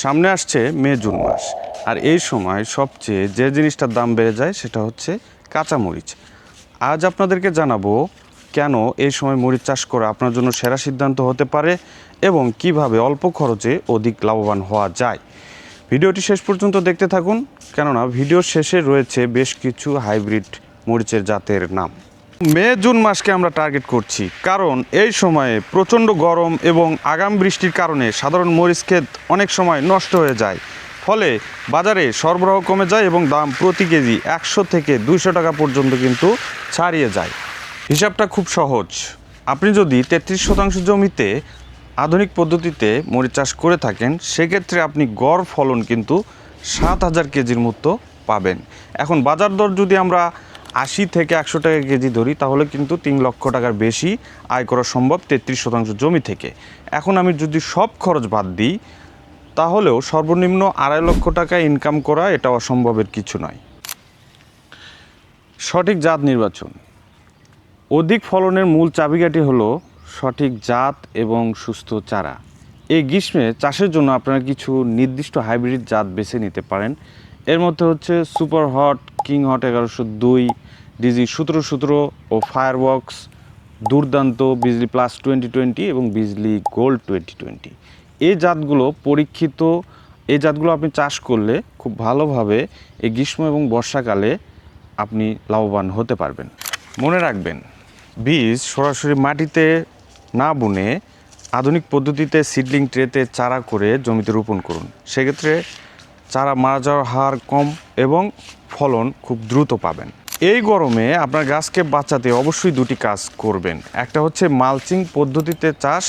সামনে আসছে May June মাস, আর এই সময় সবচেয়ে যে জিনিসটার দাম বেড়ে যায় সেটা হচ্ছে কাঁচামরিচ। আজ আপনাদেরকে জানাবো কেন এই সময় মরিচ চাষ করা আপনার জন্য সেরা সিদ্ধান্ত হতে পারে এবং কিভাবে অল্প খরচে অধিক লাভবান হওয়া যায়। ভিডিওটি শেষ পর্যন্ত দেখতে থাকুন, কেননা ভিডিওর শেষে রয়েছে বেশ কিছু হাইব্রিড মরিচের জাতের নাম। মে জুন মাসকে আমরা টার্গেট করছি, কারণ এই সময়ে প্রচণ্ড গরম এবং আগাম বৃষ্টির কারণে সাধারণ মরিচ ক্ষেত অনেক সময় নষ্ট হয়ে যায়, ফলে বাজারে সরবরাহ কমে যায় এবং দাম প্রতি কেজি 100 থেকে 200 টাকা পর্যন্ত কিন্তু ছাড়িয়ে যায়। হিসাবটা খুব সহজ। আপনি যদি 33% জমিতে আধুনিক পদ্ধতিতে মরিচ চাষ করে থাকেন, সেক্ষেত্রে আপনি গড় ফলন কিন্তু 7000 কেজির মতো পাবেন। এখন বাজার দর যদি আমরা 80 থেকে 100 টাকা কেজি ধরি, তাহলে কিন্তু 3 লক্ষ টাকার বেশি আয় করা সম্ভব 33% জমি থেকে। এখন আমি যদি সব খরচ বাদ দিই, তাহলেও সর্বনিম্ন 2.5 লক্ষ টাকা ইনকাম করা এটা অসম্ভবের কিছু নয়। সঠিক জাত নির্বাচন। অধিক ফলনের মূল চাবিকাঠি হলো সঠিক জাত এবং সুস্থ চারা। এই গ্রীষ্মে চাষের জন্য আপনারা কিছু নির্দিষ্ট হাইব্রিড জাত বেছে নিতে পারেন। এর মধ্যে হচ্ছে super hot, king hot 1102, DG 1717 ও ফায়ারবক্স, দুর্দান্ত, বিজলি প্লাস 2020 এবং বিজলি গোল্ড 2020। এই জাতগুলো পরীক্ষিত। এই জাতগুলো আপনি চাষ করলে খুব ভালোভাবে এই গ্রীষ্ম এবং বর্ষাকালে আপনি লাভবান হতে পারবেন। মনে রাখবেন, বীজ সরাসরি মাটিতে না বুনে আধুনিক পদ্ধতিতে সিডলিং ট্রেতে চারা করে জমিতে রোপণ করুন। সেক্ষেত্রে চারা মারা যাওয়ার হার কম এবং ফলন খুব দ্রুত পাবেন। এই গরমে আপনার গাছকে বাঁচাতে অবশ্যই দুটি কাজ করবেন। একটা হচ্ছে মালচিং পদ্ধতিতে চাষ,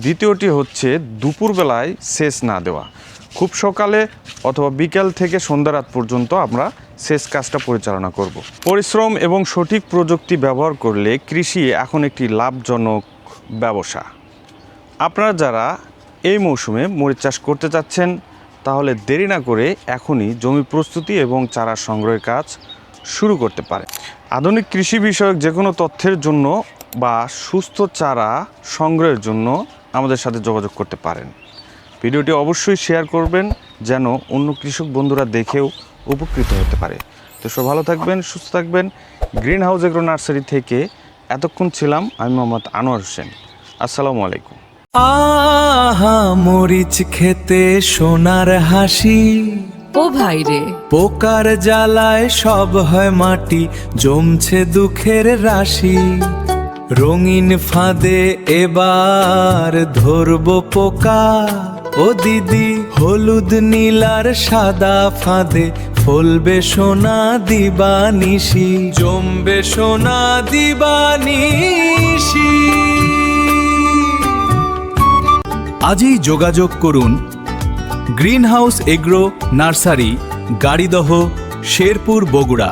দ্বিতীয়টি হচ্ছে দুপুরবেলায় সেচ না দেওয়া। খুব সকালে অথবা বিকেল থেকে সন্ধ্যা রাত পর্যন্ত আমরা সেচ কাজটা পরিচালনা করব। পরিশ্রম এবং সঠিক প্রযুক্তি ব্যবহার করলে কৃষি এখন একটি লাভজনক ব্যবসা। আপনারা যারা এই মৌসুমে মরিচ চাষ করতে চাচ্ছেন, তাহলে দেরি না করে এখনই জমি প্রস্তুতি এবং চারা সংগ্রহের কাজ শুরু করতে পারে। আধুনিক কৃষি বিষয়ক যে কোনো তথ্যের জন্য বা সুস্থ চারা সংগ্রহের জন্য আমাদের সাথে যোগাযোগ করতে পারেন। ভিডিওটি অবশ্যই শেয়ার করবেন, যেন অন্য কৃষক বন্ধুরা দেখেও উপকৃত হতে পারে। তো সব ভালো থাকবেন, সুস্থ থাকবেন। গ্রিন হাউস এগ্রো নার্সারি থেকে এতক্ষণ ছিলাম আমি মোহাম্মদ আনোয়ার হোসেন। আসসালামু আলাইকুম। আহা মরিচ খেতে সোনার হাসি, ও ভাইরে পোকার জ্বালায় সব হয় মাটি, জমছে দুঃখের রাশি। রঙিন ফাঁদে এবার ধরবো পোকা, ও দিদি হলুদ নীলার সাদা ফাঁদে ফলবে সোনা দিবানিশি, জমবে সোনা দিবানিশি। আজই যোগাযোগ করুন green house agro nursery, Garidaha, Sherpur, Bogura.